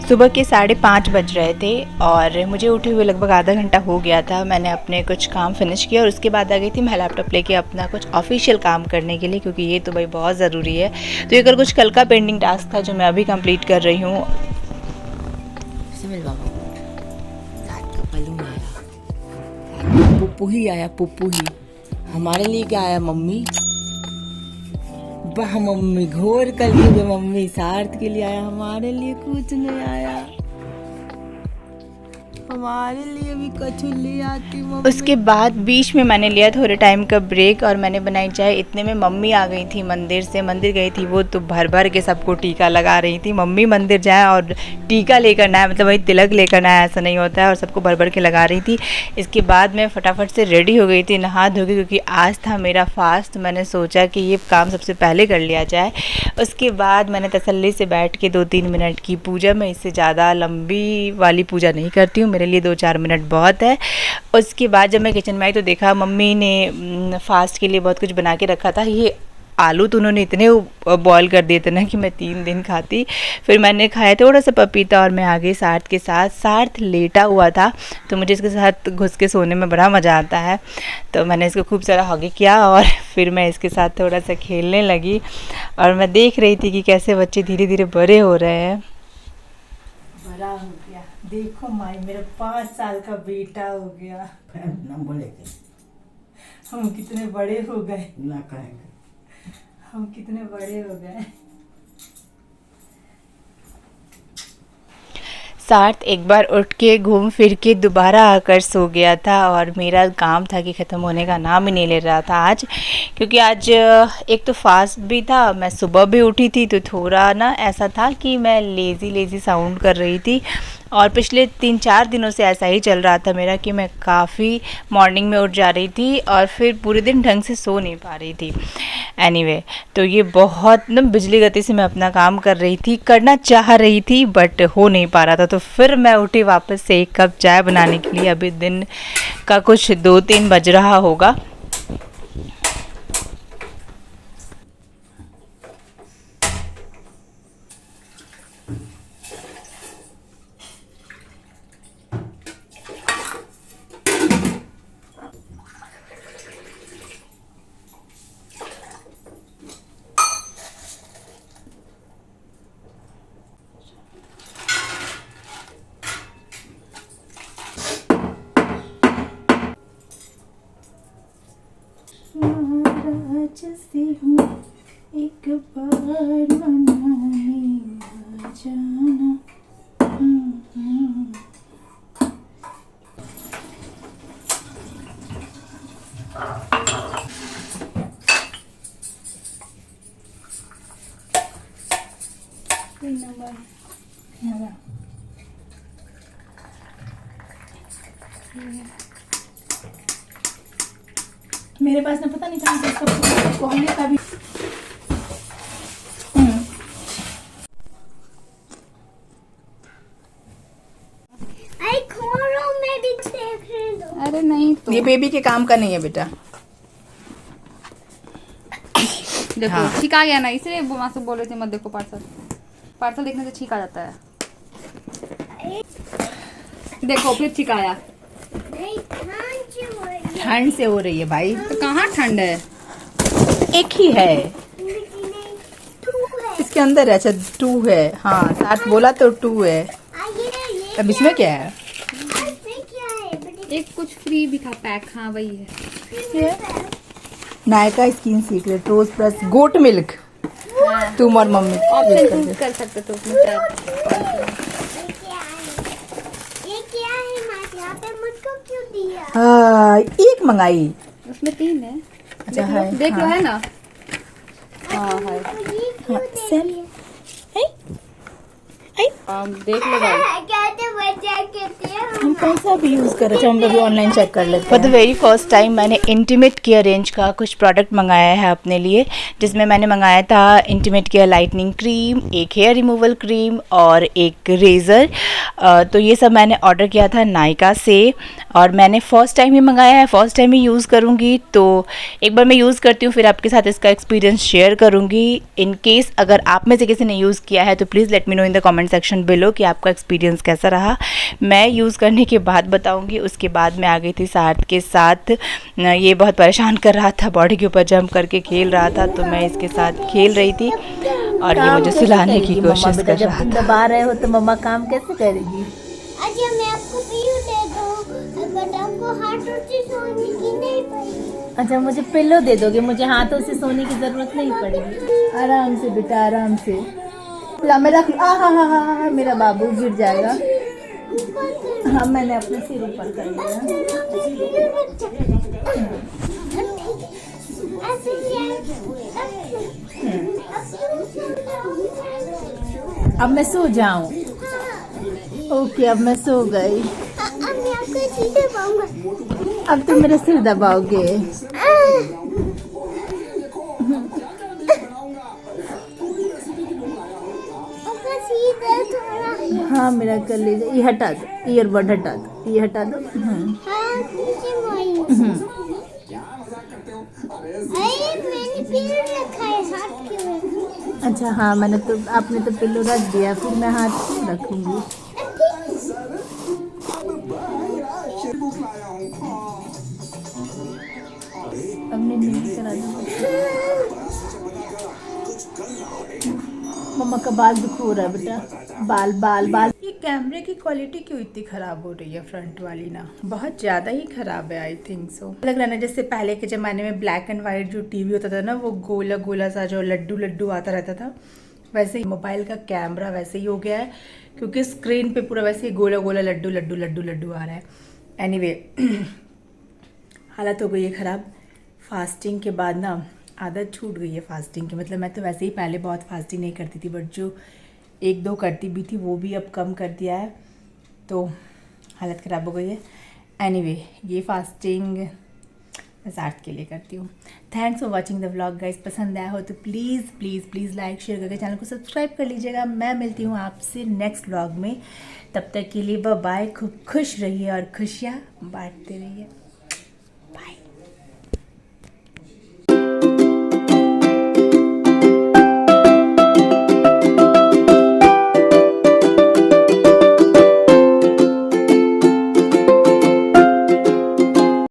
सुबह के 5:30 बज रहे थे और मुझे उठे हुए लगभग आधा घंटा हो गया था। मैंने अपने कुछ काम फिनिश किया और उसके बाद आ गई थी मैं लैपटॉप लेके अपना कुछ ऑफिशियल काम करने के लिए, क्योंकि ये तो भाई बहुत ज़रूरी है। तो ये कुछ कल का पेंडिंग टास्क था जो मैं अभी कंप्लीट कर रही हूँ। पुप्पू ही आया, पुप्पू ही हमारे लिए क्या आया मम्मी, वाह मम्मी घोर कर लिए मम्मी, सार्थ के लिए आया, हमारे लिए कुछ नहीं आया, हमारे लिए भी कछु ले आती मम्मी। उसके बाद बीच में मैंने लिया थोड़े टाइम का ब्रेक और मैंने बनाई चाय। इतने में मम्मी आ गई थी मंदिर से, मंदिर गई थी वो, तो भर भर के सबको टीका लगा रही थी। मम्मी मंदिर जाए और टीका लेकर ना आए, मतलब वही तिलक लेकर ना आए, ऐसा नहीं होता है, और सबको भर भर के लगा रही थी। इसके बाद मैं फटाफट से रेडी हो गई थी, नहा धो के, क्योंकि आज था मेरा फास्ट। तो मैंने सोचा कि ये काम सबसे पहले कर लिया जाए। उसके बाद मैंने तसल्ली से बैठ के 2-3 मिनट की पूजा। मैं इससे ज़्यादा लंबी वाली पूजा नहीं करती हूँ, मेरे लिए 2-4 मिनट बहुत है। उसके बाद जब मैं किचन में आई तो देखा मम्मी ने फास्ट के लिए बहुत कुछ बना के रखा था। ये आलू तो उन्होंने इतने बॉईल कर दिए थे ना कि मैं 3 दिन खाती। फिर मैंने खाया थोड़ा सा पपीता और मैं आ गई सार्थ के साथ। सार्थ लेटा हुआ था तो मुझे इसके साथ घुस के सोने में बड़ा मज़ा आता है, तो मैंने इसको खूब सारा हॉगी किया और फिर मैं इसके साथ थोड़ा सा खेलने लगी। और मैं देख रही थी कि कैसे बच्चे धीरे धीरे बड़े हो रहे हैं। बड़ा हो गया, देखो माई, मेरा 5 साल का बेटा हो गया। ना बोले हम कितने बड़े हो गए, ना कहेंगे, हम कितने बड़े हो गए। सार्थ एक बार उठ के घूम फिर के दोबारा आकर सो गया था और मेरा काम था कि ख़त्म होने का नाम ही नहीं ले रहा था आज, क्योंकि आज एक तो फास्ट भी था। मैं सुबह भी उठी थी तो थोड़ा ना ऐसा था कि मैं लेज़ी साउंड कर रही थी, और पिछले 3-4 दिनों से ऐसा ही चल रहा था मेरा कि मैं काफ़ी मॉर्निंग में उठ जा रही थी और फिर पूरे दिन ढंग से सो नहीं पा रही थी। एनीवे, तो ये बहुत ना बिजली गति से मैं अपना काम कर रही थी, करना चाह रही थी बट हो नहीं पा रहा था। तो फिर मैं उठी वापस से 1 कप चाय बनाने के लिए। अभी दिन का कुछ 2-3 बज रहा होगा। जैसे हूँ एक बार मनाने आ जाना। मेरे पास ना पता नहीं कहाँ से इसका कोहले का भी मैं भी देख रही हूँ। अरे नहीं, तो ये बेबी के काम का नहीं है बेटा। देखो हाँ। छींक आ गया ना, इसलिए माँ से बोल रही थी मत देखो पार्सल देखने से छींक आ जाता है। देखो फिर छींक आया। ठंड से हो रही है भाई। तो कहाँ ठंड है, एक ही है इसके अंदर। अच्छा 2 है, हाँ 7 बोला तो 2 है। अब इसमें क्या है? एक कुछ फ्री भी था पैक, हाँ वही है। नायका स्किन सीक्रेट रोज प्लस गोट मिल्क। तुम और मम्मी ऑप्शन चूज कर सकते तो उसमें क्या एक मंगाई, उसमें 3 है। अच्छा है, देख लो हाँ। है ना, हाँ है, देख लो भाई। हम पैसा भी यूज कर रहे थे, हम कभी ऑनलाइन चेक कर लेते हैं। For the very first time मैंने इंटीमेट केयर रेंज का कुछ प्रोडक्ट मंगाया है अपने लिए, जिसमें मैंने मंगाया था इंटीमेट केयर लाइटनिंग क्रीम, एक हेयर रिमूवल क्रीम और एक रेज़र। तो ये सब मैंने ऑर्डर किया था नायका से और मैंने फ़र्स्ट टाइम ही मंगाया है, फ़र्स्ट टाइम ही यूज़ करूँगी। तो एक बार मैं यूज़ करती हूँ, फिर आपके साथ इसका एक्सपीरियंस शेयर करूँगी। इन केस अगर आप में से किसी ने यूज़ किया है तो please let me know in the comment section below कि आपका एक्सपीरियंस कैसा रहा। मैं यूज़ करने के बाद बताऊँगी। उसके बाद मैं आ गई थी सार्थ के साथ। ये बहुत परेशान कर रहा था, बॉडी के ऊपर जंप करके खेल रहा था, तो मैं इसके साथ खेल रही थी और ये मुझे सुलाने की कोशिश कर जब रहा तुम था। दबा रहे हो तो मम्मा काम कैसे करेगी? अच्छा मैं आपको पिल्लो दे दूँ, बट आपको हाथों से सोने की नहीं पड़ेगी। अच्छा मुझे पिल्लो दे दोगे, मुझे हाथों से सोने की जरूरत नहीं पड़ेगी। आराम से बेटा, आराम से। ला मैं रख, हाँ, मेरा बाबू गिर जाएगा। हाँ मैंने अपने सिर ऊपर कर लिया। अब मैं सो जाऊं? ओके, अब मैं सो गई। मैं आपको सीधे पाऊंगा। अब तुम मेरा सिर दबाओगे? हाँ मेरा कर लीजिए। ये हटा दो, ईयरबड हटा दो, ये हटा दो। मैंने पिल्लो रखा है, हाथ क्यों रखा? अच्छा हाँ, मैंने तो, आपने तो पिल्लो रख दिया, फिर मैं हाथ क्यों रखूंगी? अब नींद करा दो। मम्मा का बाल दुख हो रहा है बेटा, बाल। ये कैमरे की क्वालिटी क्यों इतनी ख़राब हो रही है? फ्रंट वाली ना बहुत ज़्यादा ही ख़राब है, आई थिंक सो। लग रहा है ना जैसे पहले के ज़माने में ब्लैक एंड वाइट जो टीवी होता था ना, वो गोला गोला सा जो लड्डू आता रहता था, वैसे ही मोबाइल का कैमरा वैसे ही हो गया है, क्योंकि स्क्रीन पे पूरा वैसे ही गोला गोला लड्डू आ रहा है। एनीवे हालत हो गई है ख़राब। फास्टिंग के बाद ना आदत छूट गई है फास्टिंग की। मतलब मैं तो वैसे ही पहले बहुत फास्टिंग नहीं करती थी, बट जो 1-2 करती भी थी वो भी अब कम कर दिया है, तो हालत ख़राब हो गई है। एनीवे ये फास्टिंग मैं सार्थ के लिए करती हूँ। Thanks for watching the vlog guys. पसंद आया हो तो प्लीज़ लाइक शेयर करके चैनल को सब्सक्राइब कर लीजिएगा। मैं मिलती हूँ आपसे नेक्स्ट व्लॉग में, तब तक के लिए बाय बाय। खूब खुश रहिए और खुशियाँ बांटते रहिए।